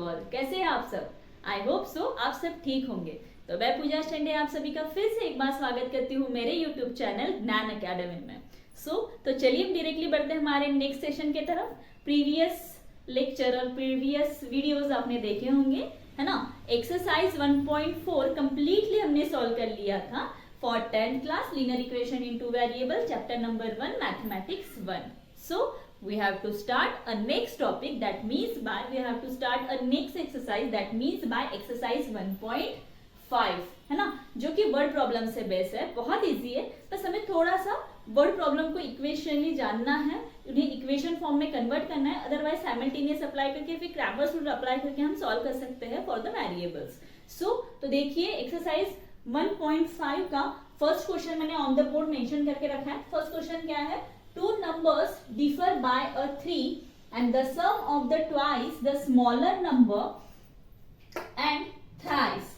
All, कैसे हैं आप सब? आई होप सो आप सब ठीक होंगे। तो मैं पूजा स्टंडे आप सभी का फिर से एक बार स्वागत करती हूँ मेरे यूट्यूब चैनल ज्ञान अकेडमी में। तो चलिए हम डायरेक्टली बढ़ते हैं हमारे नेक्स्ट सेशन की तरफ। प्रीवियस लेक्चर और प्रीवियस वीडियोस आपने देखे होंगे, है ना। एक्सरसाइज 1.4 कंप्लीटली हमने सॉल्व कर लिया था for 10th class linear equation into variable chapter number 1 mathematics 1। So we have to start a next topic, that means we have to start a next exercise, that means by exercise 1.5, है ना, जो कि word problem से base है। बहुत easy है, बस हमें थोड़ा सा वर्ड प्रॉब्लम को इक्वेशनली जानना है, उन्हें इक्वेशन फॉर्म में कन्वर्ट करना है। अदरवाइज साइमल्टेनियस अप्लाई करके फिर क्रैमर्स रूल अप्लाई करके हम सॉल्व कर सकते हैं फॉर द वेरिएबल्स। तो देखिए एक्सरसाइज 1.5 का फर्स्ट क्वेश्चन मैंने ऑन द बोर्ड मेंशन करके रखा है। फर्स्ट क्वेश्चन क्या है? Two numbers differ by a 3 and the sum of the twice the smaller number and thrice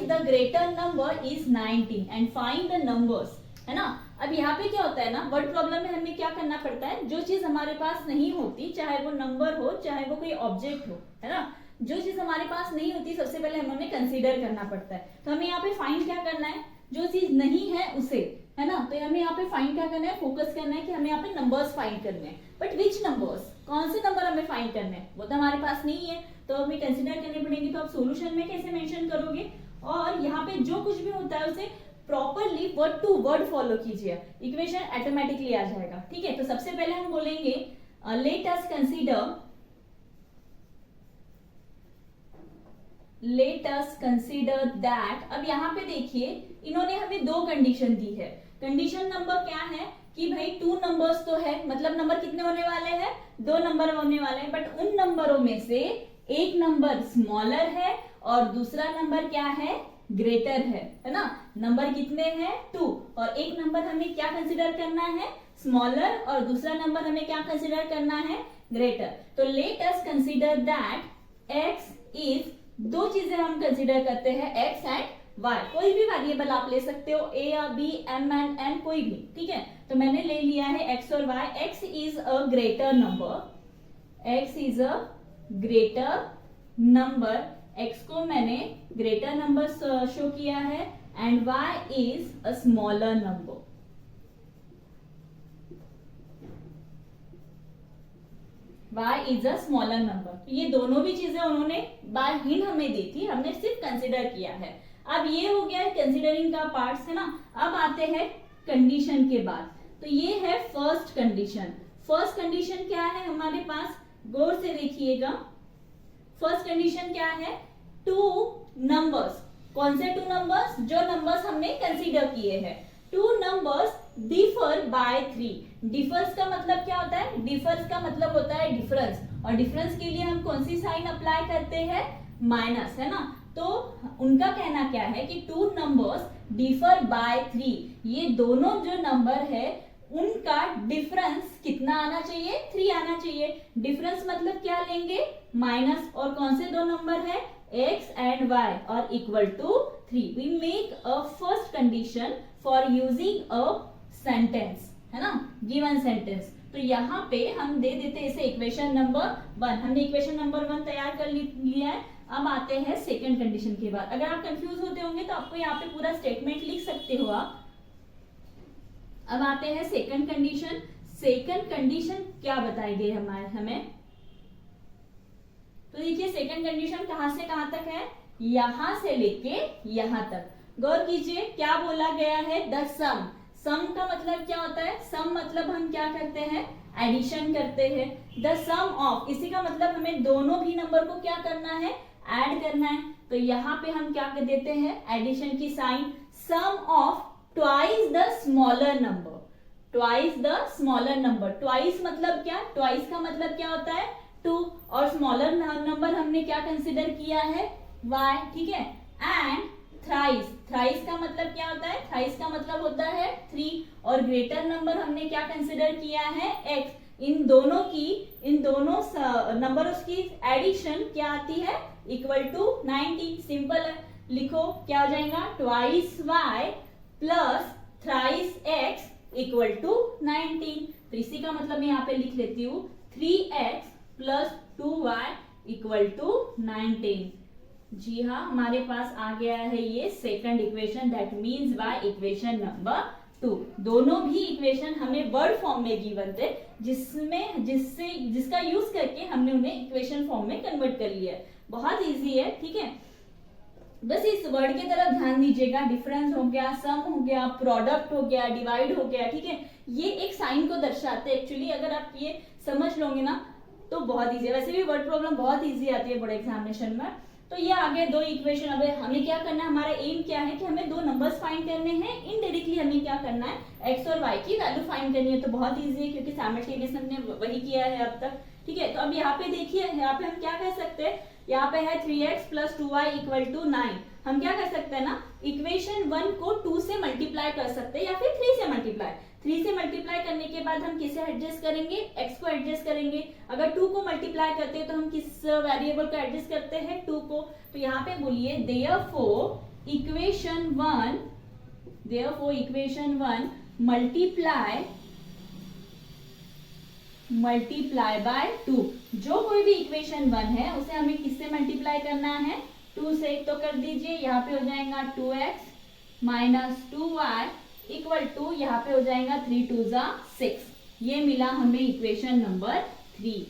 the greater number is 19 and find the numbers, है ना। अब यहाँ पे क्या होता है ना, वर्ड प्रॉब्लम में हमें क्या करना पड़ता है, जो चीज हमारे पास नहीं होती, चाहे वो नंबर हो चाहे वो कोई ऑब्जेक्ट हो, है ना, जो चीज हमारे पास नहीं होती सबसे पहले हमें कंसीडर करना पड़ता है। तो हमें यहाँ पे फाइंड क्या करना है, जो चीज नहीं है उसे, है ना। तो हमें यहाँ पे फाइंड क्या करना है, फोकस करना है कि हमें यहाँ पे नंबर्स फाइंड करने हैं। बट विच नंबर्स, कौन से नंबर हमें फाइंड करने हैं, वो तो हमारे पास नहीं है, तो हमें कंसीडर करने पड़ेंगे। तो आप सॉल्यूशन में कैसे मेंशन करोगे, और यहाँ पे जो कुछ भी होता है उसे properly word to word follow कीजिए, इक्वेशन ऑटोमेटिकली आ जाएगा। ठीक है, तो सबसे पहले हम बोलेंगे लेट अस कंसीडर दैट। अब यहाँ पे देखिए इन्होंने हमें दो कंडीशन दी है। कंडीशन नंबर क्या है कि भाई 2 नंबर्स तो है, मतलब नंबर कितने होने वाले हैं, 2 नंबर होने वाले हैं। बट उन नंबरों में से एक नंबर स्मॉलर है और दूसरा नंबर क्या है, ग्रेटर है ना। नंबर कितने हैं, 2, और एक नंबर हमें क्या कंसीडर करना है, स्मॉलर, और दूसरा नंबर हमें क्या कंसीडर करना है, ग्रेटर। तो let us consider that x is, दो चीजें हम कंसीडर करते हैं, x एंड y। कोई भी वेरिएबल आप ले सकते हो, a या b, m एंड n, कोई भी। ठीक है, तो मैंने ले लिया है x और y। x is a greater number, x को मैंने ग्रेटर नंबर शो किया है, and y is a smaller number. y is a smaller number. ये दोनों भी चीजें उन्होंने बाय हिंट हमें दी थी, हमने सिर्फ कंसिडर किया है। अब ये हो गया है कंसिडरिंग का पार्ट्स, है ना। अब आते हैं कंडीशन के बाद। तो ये है फर्स्ट कंडीशन। फर्स्ट कंडीशन क्या है हमारे पास, गौर से देखिएगा। फर्स्ट कंडीशन क्या है, 2 नंबर्स। कौन से 2 नंबर्स, जो नंबर्स हमने कंसीडर किए हैं। 2 नंबर्स डिफर बाय 3। डिफर्स का मतलब क्या होता है, डिफर्स का मतलब होता है डिफरेंस, और डिफरेंस के लिए हम कौन सी साइन अप्लाई करते हैं, माइनस, है ना। तो उनका कहना क्या है कि 2 नंबर्स डिफर बाय 3, ये दोनों जो नंबर है उनका डिफरेंस कितना आना चाहिए, 3 आना चाहिए। डिफरेंस मतलब क्या लेंगे, माइनस, और कौन से 2 नंबर है, x एंड y, और equal to 3। We make a first condition for using a sentence, है ना, गिवन सेंटेंस। तो यहाँ पे हम दे देते हैं इसे इक्वेशन नंबर 1। हमने इक्वेशन नंबर 1 तैयार कर लिया है। अब आते हैं सेकंड कंडीशन के बाद। अगर आप कंफ्यूज होते होंगे तो आपको यहाँ पे पूरा स्टेटमेंट लिख सकते हो आप। अब आते हैं सेकंड कंडीशन। सेकंड कंडीशन क्या बताई गई हमें, तो देखिए सेकंड कंडीशन कहां से कहां तक है, यहां से लेके यहां तक। गौर कीजिए क्या बोला गया है, द सम। सम का मतलब क्या होता है, सम मतलब हम क्या करते हैं, एडिशन करते हैं। द सम ऑफ, इसी का मतलब हमें दोनों भी नंबर को क्या करना है, ऐड करना है। तो यहाँ पे हम क्या कर देते हैं, एडिशन की sign. Sum of twice the smaller number, twice the smaller number. Twice मतलब क्या, ट्वाइस का मतलब क्या होता है, 2, और स्मॉलर नंबर हमने क्या कंसिडर किया है, y। ठीक है, एंड थ्राइस, थ्राइस का मतलब क्या होता है, थ्राइस का मतलब होता है 3, और ग्रेटर नंबर हमने क्या कंसिडर किया है, x। इन दोनों नंबरों की एडिशन क्या आती है, इक्वल टू 90। सिंपल है, लिखो क्या हो जाएगा, twice y plus thrice x equal to 19। तो इसी का मतलब मैं यहाँ पे लिख लेती हूँ 3x plus 2y equal to 19। जी हाँ, हमारे पास आ गया है ये second equation, that means by equation number 2। दोनों भी इक्वेशन हमें वर्ड फॉर्म में गिवन थे, जिसका यूज करके हमने उन्हें इक्वेशन फॉर्म में कन्वर्ट कर लिया है। बहुत इजी है, ठीक है। बस इस वर्ड की तरफ ध्यान दीजिएगा, डिफरेंस हो गया, सम हो गया, प्रोडक्ट हो गया, डिवाइड हो गया, ठीक है। ये एक साइन को दर्शाते हैं एक्चुअली। अगर आप ये समझ लोगे ना तो बहुत इजी है। वैसे भी वर्ड प्रॉब्लम बहुत इजी आती है बोर्ड एग्जामिनेशन में। तो ये आगे दो इक्वेशन, अब हमें क्या करना है, हमारा एम क्या है कि हमें दो नंबर्स फाइंड करने हैं। इनडायरेक्टली हमें क्या करना है, एक्स और वाई की वैल्यू फाइंड करनी है। तो बहुत इजी है क्योंकि साइमल्टेनियस हमने वही किया है अब तक, ठीक है। तो अब यहाँ पे देखिए, यहाँ पे हम क्या कह सकते हैं, यहाँ पे है 3x + 2y = 9। हम क्या कर सकते हैं ना, इक्वेशन 1 को 2 से मल्टीप्लाई कर सकते हैं या फिर 3 से मल्टीप्लाई। 3 से मल्टीप्लाई करने के बाद हम किसे एडजस्ट करेंगे, x को एडजस्ट करेंगे। अगर 2 को मल्टीप्लाई करते हैं तो हम किस वेरिएबल को एडजस्ट करते हैं, 2 को। तो यहाँ पे बोलिए therefore इक्वेशन 1 मल्टीप्लाई बाय 2। जो कोई भी इक्वेशन 1 है उसे हमें किससे मल्टीप्लाई करना है, 2 से। तो कर दीजिए, यहाँ पे हो जाएगा 2x - 2y = यहाँ पे हो जाएगा 3 × 2 = 6। ये मिला हमें इक्वेशन नंबर 3।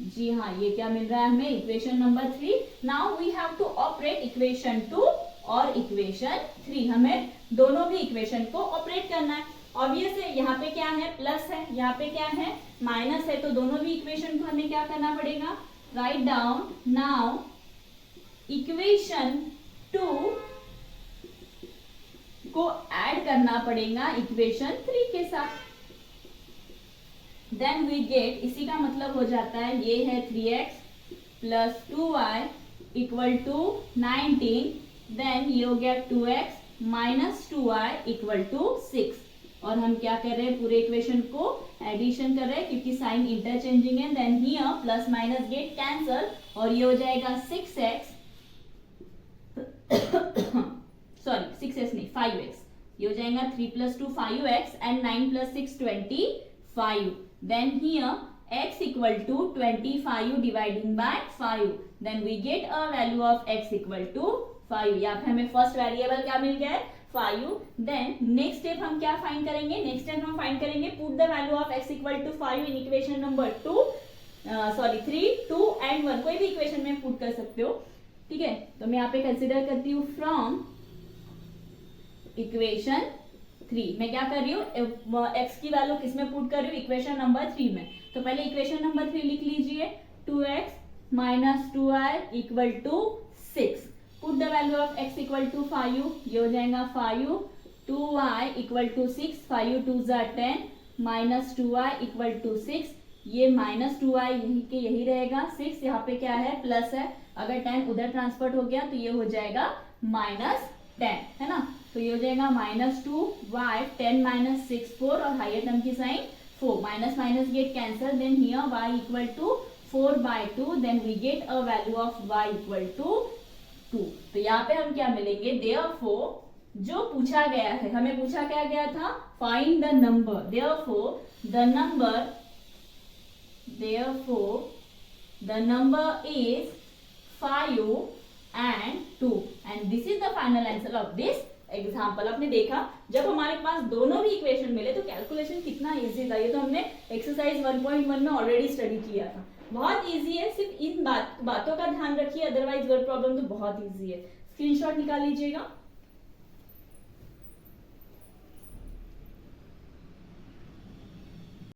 जी हाँ, ये क्या मिल रहा है हमें, equation number 3। Now we have to operate equation 2 और इक्वेशन 3। हमें दोनों भी इक्वेशन को ऑपरेट करना है। ऑब्वियस है, यहाँ पे क्या है, प्लस है, यहाँ पे क्या है, माइनस है। तो दोनों भी इक्वेशन को हमें क्या करना पड़ेगा, राइट डाउन। नाउ इक्वेशन 2 को ऐड करना पड़ेगा इक्वेशन 3 के साथ। देन वी गेट, इसी का मतलब हो जाता है, ये है 3x + 2y = 19। देन ये हो गया 2x - 2y = 6। और हम क्या कर रहे हैं, पूरे इक्वेशन को एडिशन कर रहे हैं क्योंकि साइन इंटरचेंजिंग है। Then here plus minus get cancel और ये हो जाएगा 6x सॉरी 6x नहीं 5x। ये हो जाएगा 3 + 2 5x and 9 + 6 25। Then here x = 25 dividing by 5। Then we get a value of x = 5। यहाँ पे हमें फर्स्ट वेरिएबल क्या मिल गया है, 5। देन नेक्स्ट स्टेप हम क्या फाइंड करेंगे, नेक्स्ट स्टेप हम फाइंड करेंगे put the value of x = 5 in equation number 3, 2 and 1। कोई भी इक्वेशन में पुट कर सकते हो, ठीक है। तो मैं यहाँ पे कंसिडर करती हूँ फ्रॉम इक्वेशन 3। मैं क्या कर रही हूँ, x की वैल्यू किसमें पुट कर रही हूँ, इक्वेशन नंबर 3 में। तो पहले इक्वेशन नंबर 3 लिख लीजिए, 2x - 2y = 6। Put the value of x = 5। ये हो जाएगा 5, 2y = 6, 5 × 2 = 10 - 2y = 6। ये -2y यही के यही रहेगा, 6 यहाँ पे क्या है, प्लस है। अगर 10 उधर ट्रांसफर हो गया तो ये हो जाएगा -10, है ना। तो ये हो जाएगा -2y, 10 - 6 4 और हायर टर्म की sign 4। Minus minus get cancel. Then here y = 4/2। Then we get a value of y = 2। तो यहाँ पे हम क्या मिलेंगे, देयरफॉर जो पूछा गया है, हमें पूछा क्या गया था, find the number. Therefore the number is 5 and 2 and this is the final answer of this example. आपने देखा जब हमारे पास दोनों भी इक्वेशन मिले तो कैलकुलेशन कितना इजी था। ये तो हमने एक्सरसाइज 1.1 में ऑलरेडी स्टडी किया था। बहुत इजी है, सिर्फ इन बातों का ध्यान रखिए, अदरवाइज वर्ड प्रॉब्लम तो बहुत इजी है। स्क्रीनशॉट निकाल लीजिएगा।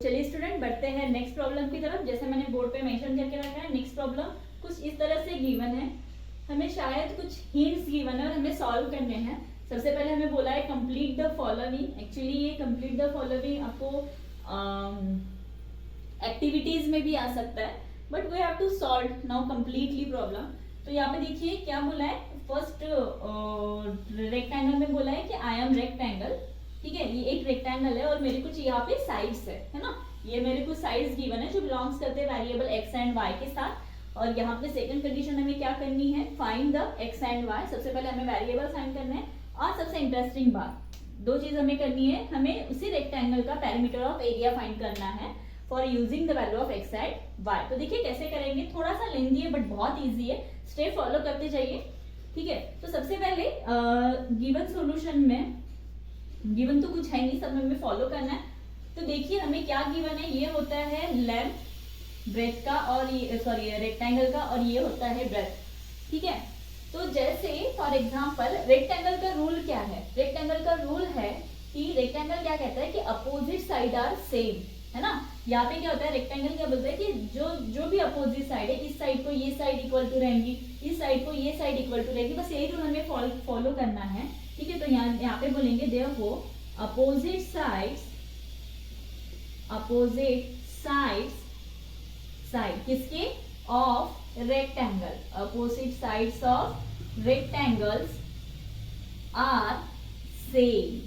चलिए स्टूडेंट, बढ़ते हैं नेक्स्ट प्रॉब्लम की तरफ। जैसे मैंने बोर्ड पे मेंशन करके रखा है, नेक्स्ट प्रॉब्लम कुछ इस तरह से गिवन है। हमें शायद कुछ हिंट्स गिवन है और हमें सॉल्व करने हैं। सबसे पहले हमें बोला है कंप्लीट द फॉलोइंग। एक्चुअली ये कंप्लीट द फॉलोइंग आपको एक्टिविटीज में भी आ सकता है, but we have to solve now completely problem. तो यहाँ पे देखिए क्या बोला है, फर्स्ट रेक्टेंगल में बोला है कि आई एम रेक्टेंगल, ठीक है। ये एक रेक्टेंगल है और मेरे कुछ यहाँ पे साइड्स है ना। ये मेरे कुछ साइड्स गिवन है जो बिलोंग्स करते हैं वेरिएबल x एंड y के साथ। और यहाँ पे सेकंड कंडीशन हमें क्या करनी है, find the x and y। सबसे पहले हमें वेरिएबल फाइंड करना है और सबसे इंटरेस्टिंग बात, दो चीज हमें करनी है, हमें उसी रेक्टेंगल का पेरीमीटर ऑफ एरिया फाइंड करना है। For using the value of x at y. तो देखिए कैसे करेंगे, थोड़ा सा लेंथी है बट बहुत इजी है, स्टेप फॉलो करते जाइए। ठीक है, तो सबसे पहले गिवन सॉल्यूशन में, गिवन तो कुछ है नहीं, सब हमें फॉलो करना है। तो देखिए हमें क्या गिवन है, ये होता है लेंथ ब्रेथ का और ये सॉरी रेक्टेंगल का, और ये होता है ब्रेथ। ठीक है, तो जैसे फॉर एग्जांपल रेक्टेंगल का रूल क्या है, रेक्टेंगल का रूल है कि रेक्टेंगल क्या कहता है कि अपोजिट साइड आर सेम, है ना। यहाँ पे क्या होता है, रेक्टेंगल क्या बोलता है कि जो भी अपोजिट साइड है, इस साइड को ये साइड इक्वल टू रहेंगी, इस साइड को ये साइड इक्वल टू रहेगी, बस यही रूल हमें फॉलो करना है। ठीक है, तो यहाँ पे बोलेंगे देयरफॉर अपोजिट साइड्स साइड किसके, of rectangle, opposite sides of rectangles are same,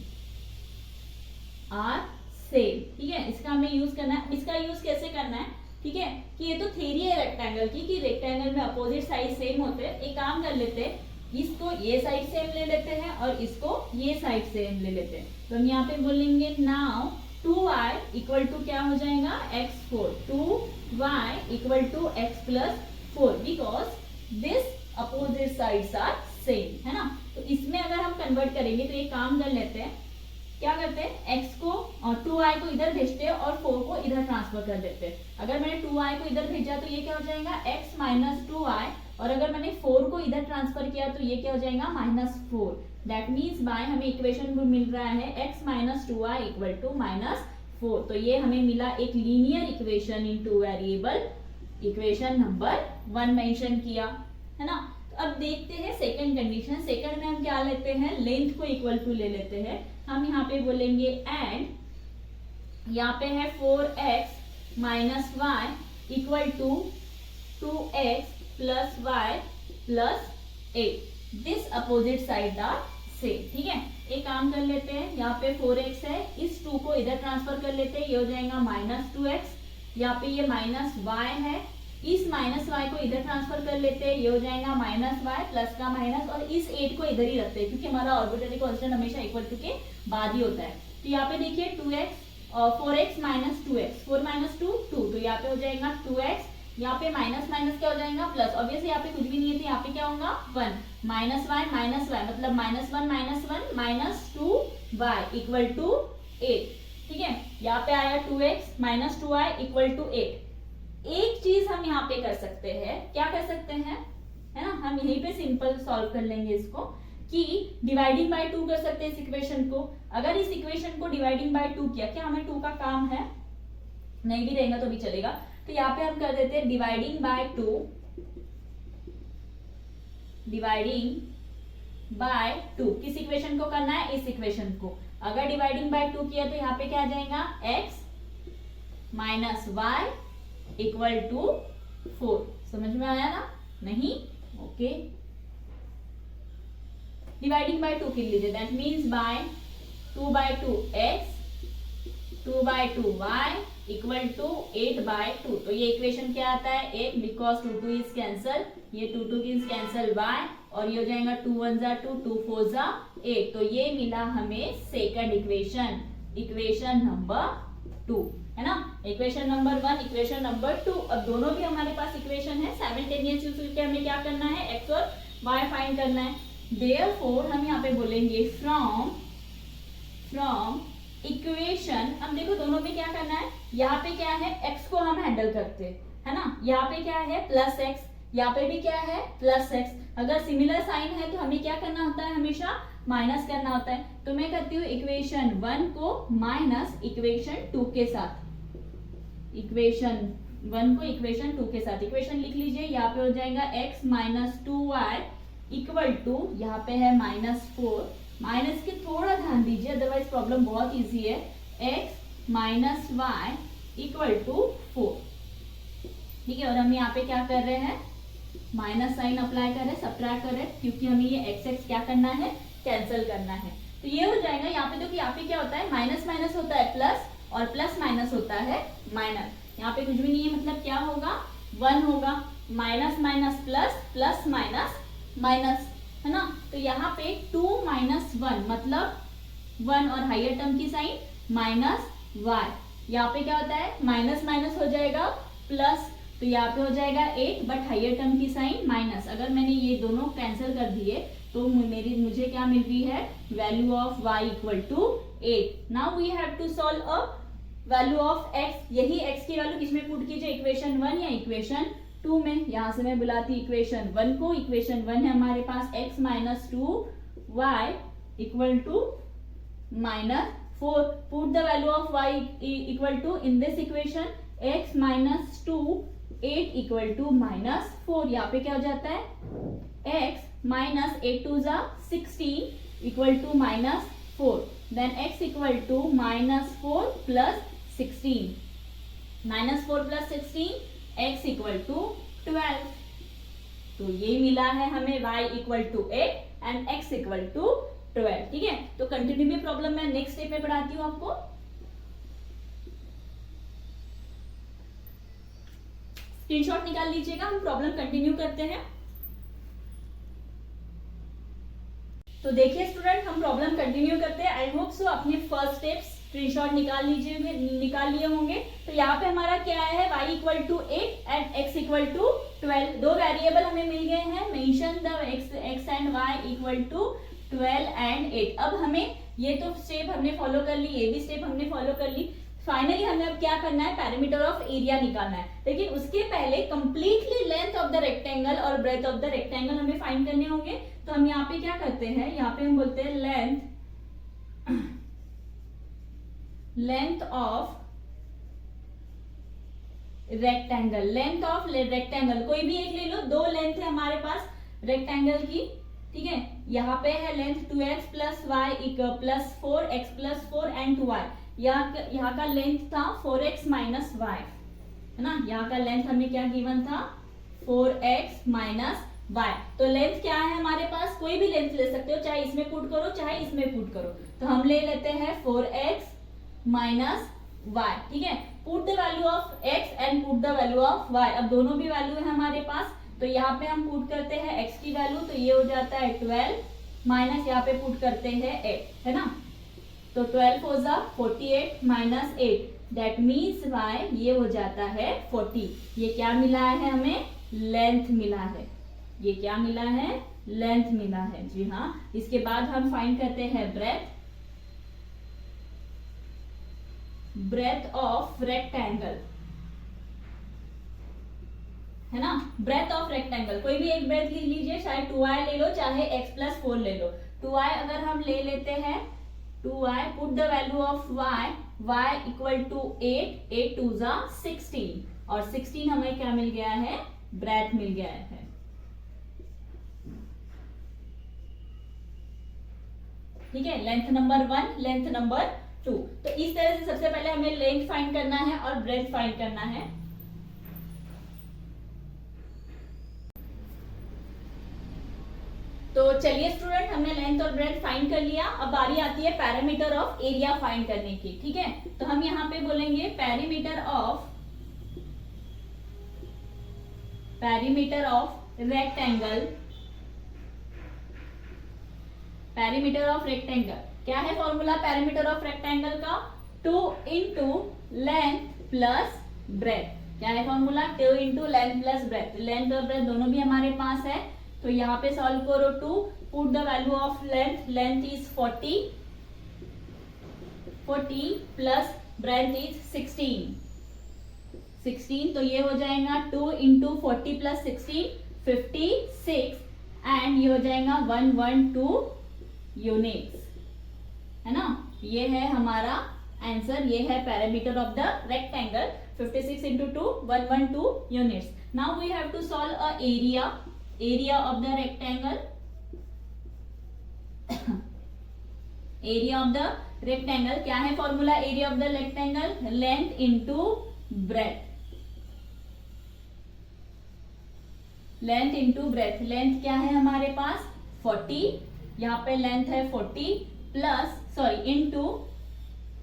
ठीक है। इसका हमें यूज करना है। इसका यूज कैसे करना है, ठीक है, कि ये तो थ्योरी है रेक्टेंगल की कि रेक्टेंगल में अपोजिट साइड सेम होते हैं। एक काम कर लेते हैं, इसको ये साइड सेम ले लेते हैं और इसको ये साइड सेम ले लेते हैं। तो हम यहाँ पे बोलेंगे नाउ 2y इक्वल टू क्या हो जाएगा, x4, 2y equal to x plus 4 because this opposite sides are same, है ना। तो इसमें अगर हम कन्वर्ट करेंगे तो ये काम कर लेते हैं, क्या करते हैं, x को और 2y को इधर भेजते हैं और 4 को इधर ट्रांसफर कर देते हैं। अगर मैंने 2y को इधर भेजा तो ये क्या हो जाएगा, x माइनस 2y, और अगर मैंने 4 को इधर ट्रांसफर किया तो ये क्या हो जाएगा, -4। दैट मीन्स बाय हमें इक्वेशन में मिल रहा है x minus 2y equal to -4। तो ये हमें मिला एक linear equation in two variable, equation number 1 mention किया, है ना। तो अब देखते हैं सेकंड कंडीशन। सेकंड में हम क्या लेते हैं, लेंथ को इक्वल टू ले लेते हैं। हम यहाँ पे बोलेंगे एंड यहाँ पे है 4x minus y equal to 2x plus y plus 8, this opposite side are same. ठीक है, एक काम कर लेते हैं, यहाँ पे 4x है, इस 2 को इधर ट्रांसफर कर लेते हैं, ये हो जाएगा -2x। यहाँ पे ये -y है, इस -y को इधर ट्रांसफर कर लेते हैं, ये हो जाएगा -y प्लस का माइनस, और इस 8 को इधर ही रखते हैं क्योंकि हमारा आर्बिट्रेरी कांस्टेंट हमेशा इक्वल टू के बाद ही होता है। तो यहाँ पे देखिए 2x और 4x माइनस 2x, 4 माइनस 2 2, तो यहाँ पे हो जाएगा 2x, यहाँ पे माइनस माइनस क्या हो जाएगा प्लस, ऑब्वियसली यहाँ पे कुछ भी नहीं है तो यहाँ पे क्या होगा 1, -y मतलब -1 -2y इक्वल टू 8। ठीक है, यहाँ पे आया 2x minus 2y equal to 8। एक चीज हम यहाँ पे कर सकते हैं, क्या कर सकते हैं, है ना, हम यहीं पे सिंपल सॉल्व कर लेंगे इसको, कि डिवाइडिंग बाय 2 कर सकते हैं इस इक्वेशन को। अगर इस इक्वेशन को डिवाइडिंग बाय 2 किया, क्या हमें 2 का काम है, नहीं भी रहेगा तो भी चलेगा। तो यहाँ पे हम कर देते हैं डिवाइडिंग बाय 2, डिवाइडिंग बाय 2 किस इक्वेशन को करना है, इस इक्वेशन को। अगर डिवाइडिंग बाय 2 किया तो यहाँ पे क्या आ जाएगा, x minus y equal to 4। समझ में आया ना, नहीं, ओके। डिवाइडिंग बाय 2 कर लीजिए, that means by 2/2 x 2/2 y equal to 8/2। तो ये इक्वेशन क्या आता है, 8, बिकॉज 2 इज कैंसल, ये 2 इज कैंसल y, और ये हो जाएगा 2 1 जा 2 2 4 जा 8। तो ये मिला हमें सेकंड इक्वेशन, इक्वेशन नंबर 2, है ना। Equation number 1, equation number 2। अब दोनों भी हमारे पास इक्वेशन है, साइमल्टेनियस यूज करके हमें क्या करना है, x और y फाइंड करना है। देयरफॉर हम यहाँ पे बोलेंगे फ्रॉम इक्वेशन, हम देखो दोनों में क्या करना है, यहाँ पे क्या है, x को हम हैंडल करते हैं, है ना, यहाँ पे क्या है प्लस x, यहाँ पे भी क्या है प्लस x। अगर सिमिलर साइन है तो हमें क्या करना होता है, हमेशा माइनस करना होता है। तो मैं करती हूँ इक्वेशन 1 को माइनस इक्वेशन 2 के साथ, इक्वेशन 1 को इक्वेशन 2 के साथ। इक्वेशन लिख लीजिए, यहाँ पे हो जाएगा x minus 2y equal to, यहाँ पे है -4, माइनस के थोड़ा ध्यान दीजिए अदरवाइज प्रॉब्लम बहुत इजी है, x minus y equal to 4। ठीक है, और हम यहाँ पे क्या कर रहे हैं, माइनस साइन अप्लाई कर रहे हैं, सब्ट्रैक्ट कर रहे हैं, क्योंकि हमें ये x क्या करना है, कैंसिल करना है। तो ये हो जाएगा, यहाँ पे देखो, यहाँ पे क्या होता है, माइनस माइनस होता है प्लस, और प्लस माइनस होता है माइनस। यहाँ पे कुछ भी नहीं है, मतलब क्या होगा, 1 होगा, minus minus plus, plus minus minus, है ना। तो यहाँ पे 2 - 1 मतलब 1 और हाइयर टर्म की साइन -y, यहाँ पे क्या होता है, माइनस माइनस हो जाएगा प्लस, तो यहाँ पे हो जाएगा 8, बट हाइयर टर्म की साइन माइनस। अगर मैंने ये दोनों कैंसिल कर दिए तो मुझे क्या मिल रही है, value of y equal to 8। Now we have to solve a value of x। यही x की वैल्यू किसमें पुट कीजिए, इक्वेशन 1 या इक्वेशन 2 में। यहां से मैं बुलाती इक्वेशन 1 को। इक्वेशन 1 है हमारे पास x minus 2y equal to -4। Put the value of y equal to in this equation, x minus 2 8 equal to -4। यहाँ पे क्या हो जाता है, x माइनस 8 2 जा 16 equal to -4। Then x equal to -4 plus 16, -4 plus 16 x equal to 12। तो ये मिला है हमें y equal to 8 and x equal to 12। ठीक है, तो कंटिन्यू भी प्रॉब्लम मैं नेक्स्ट स्टेप में पढ़ाती हूँ आपको। स्क्रीनशॉट निकाल लीजिएगा, हम प्रॉब्लम कंटिन्यू करते हैं। तो देखिए स्टूडेंट, हम प्रॉब्लम कंटिन्यू करते हैं। आई होप सो अपने फर्स्ट स्टेप्स स्क्रीनशॉट निकाल लिए होंगे। तो यहाँ पे हमारा क्या है, y equal to 8 and x equal to 12। दो वेरिएबल हमें मिल गए हैं। Mention the x and y equal to 12 and 8। अब हमें ये तो स्टेप हमने फॉलो कर ली, ये भी स्टेप हमने फॉलो कर ली। फाइनली हमें अब क्या करना है, पैरामीटर ऑफ एरिया निकालना है। लेकिन उसके पहले completely length of the rectangle और ब्रेथ ऑफ द रेक्टेंगल हमें फाइंड करने होंगे। तो हम यहाँ पे क्या करते हैं, यहाँ पे हम बोलते हैं length of rectangle. Length of rectangle कोई भी एक ले लो, दो लेंथ है हमारे पास रेक्टेंगल की। ठीक है, यहाँ पे है length 2x plus y plus 4x plus 4 and 2y। यहाँ का लेंथ था 4x माइनस y, है ना। यहाँ का लेंथ हमें क्या गिवन था, 4x माइनस y। तो लेंथ क्या है हमारे पास, कोई भी लेंथ ले सकते हो, चाहे इसमें पुट करो चाहे इसमें पुट करो। तो हम ले लेते हैं 4x माइनस y। ठीक है, put the value of x and put the value of y। अब दोनों भी वैल्यू है हमारे पास, तो यहाँ पे हम पुट करते हैं x की वैल्यू, तो ये हो जाता है 12 माइनस यहाँ पे पुट करते हैं 8, है ना। तो 12 हो जा 48 माइनस 8, दैट मीन्स y ये हो जाता है 40। ये क्या मिला है हमें, लेंथ मिला है। ये क्या मिला है, लेंथ मिला है। जी हाँ, इसके बाद हम फाइंड करते हैं ब्रेथ ऑफ रेक्टेंगल, है ना। ब्रेथ ऑफ रेक्टेंगल कोई भी एक ब्रेथ ले लीजिए, चाहे 2y ले लो चाहे x प्लस 4 ले लो। 2y अगर हम ले लेते हैं, 2y put the value of y equal to 8, 8 2 जा 16 और 16 हमें क्या मिल गया है, ब्रेथ मिल गया है। ठीक है, लेंथ नंबर 1, लेंथ नंबर 2। तो इस तरह से सबसे पहले हमें लेंथ फाइंड करना है और ब्रेथ फाइंड करना है। तो चलिए स्टूडेंट, हमने लेंथ और ब्रेथ फाइंड कर लिया। अब बारी आती है पैरामीटर ऑफ एरिया फाइंड करने की। ठीक है, तो हम यहाँ पे बोलेंगे parameter of rectangle. Parameter of rectangle क्या है फॉर्मूला पैरामीटर ऑफ रेक्टेंगल का, 2 इंटू लेंथ प्लस ब्रेथ। क्या है formula, 2 into length plus breadth. Length और ब्रेथ दोनों भी हमारे पास है, तो यहाँ पे सॉल्व करो 2, put the value of length, length is 40 plus breadth is 16, तो ये हो जाएगा 2 इंटू 40 प्लस 16 56 एंड ये हो जाएगा 112 यूनिट्स, है ना। ये है हमारा आंसर, ये है parameter of the rectangle. 56 into 2 112 units. Now we have to solve a area of the rectangle. Area of the rectangle क्या है formula area of the rectangle, length into breadth. Length into breadth. Length क्या है हमारे पास 40, यहाँ पे length है 40 plus into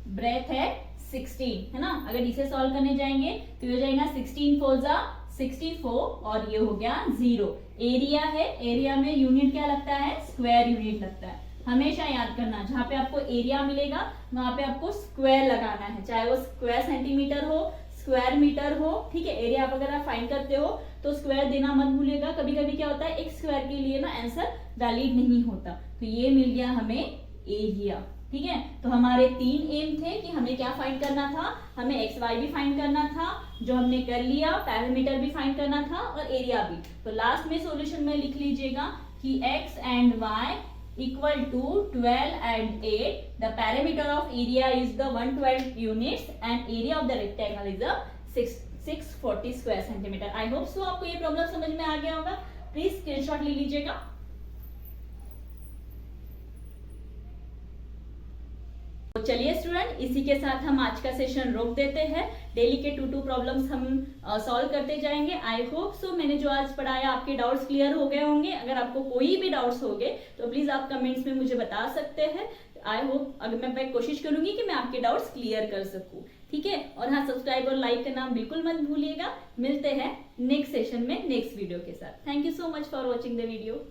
breadth है 16, है ना। अगर इसे सॉल्व करने जाएंगे तो हो जाएगा 16 4 जा 64 और ये हो गया 0। एरिया है, एरिया में यूनिट क्या लगता है, स्क्वायर यूनिट लगता है। हमेशा याद करना, जहाँ पे आपको एरिया मिलेगा वहां पे आपको स्क्वायर लगाना है, चाहे वो स्क्वायर सेंटीमीटर हो, स्क्वायर मीटर हो, ठीक है। एरिया आप अगर आप फाइंड करते हो तो स्क्वायर देना मत भूलिएगा। कभी कभी क्या होता है एक स्क्वायर के लिए ना आंसर वैलिड नहीं होता। तो ये मिल गया हमें एरिया, ठीक है। तो हमारे 3 एम थे कि हमें क्या फाइंड करना था, हमें एक्स वाई भी फाइंड करना था, जो हमने कर लिया, पैरामीटर भी फाइंड करना था और एरिया भी। तो लास्ट में सॉल्यूशन में लिख लीजिएगा कि x and y equal to 12 and 8. The parameter of area is the 112 units and area of the rectangle is the 640 square centimeter. I hope so आपको ये प्रॉब्लम समझ में आ गया होगा। प्लीज स्क्रीनशॉट ले लीजिएगा। तो चलिए स्टूडेंट, इसी के साथ हम आज का सेशन रोक देते हैं। डेली के 2 प्रॉब्लम्स हम सॉल्व करते जाएंगे। आई होप सो मैंने जो आज पढ़ाया आपके डाउट्स क्लियर हो गए होंगे। अगर आपको कोई भी डाउट्स हो गए तो प्लीज आप कमेंट्स में मुझे बता सकते हैं। आई होप अगर मैं कोशिश करूंगी कि मैं आपके डाउट्स क्लियर कर सकूं, ठीक है। और हाँ, सब्सक्राइब और लाइक करना बिल्कुल मत भूलिएगा। मिलते हैं नेक्स्ट सेशन में नेक्स्ट वीडियो के साथ। Thank you so much for watching the video.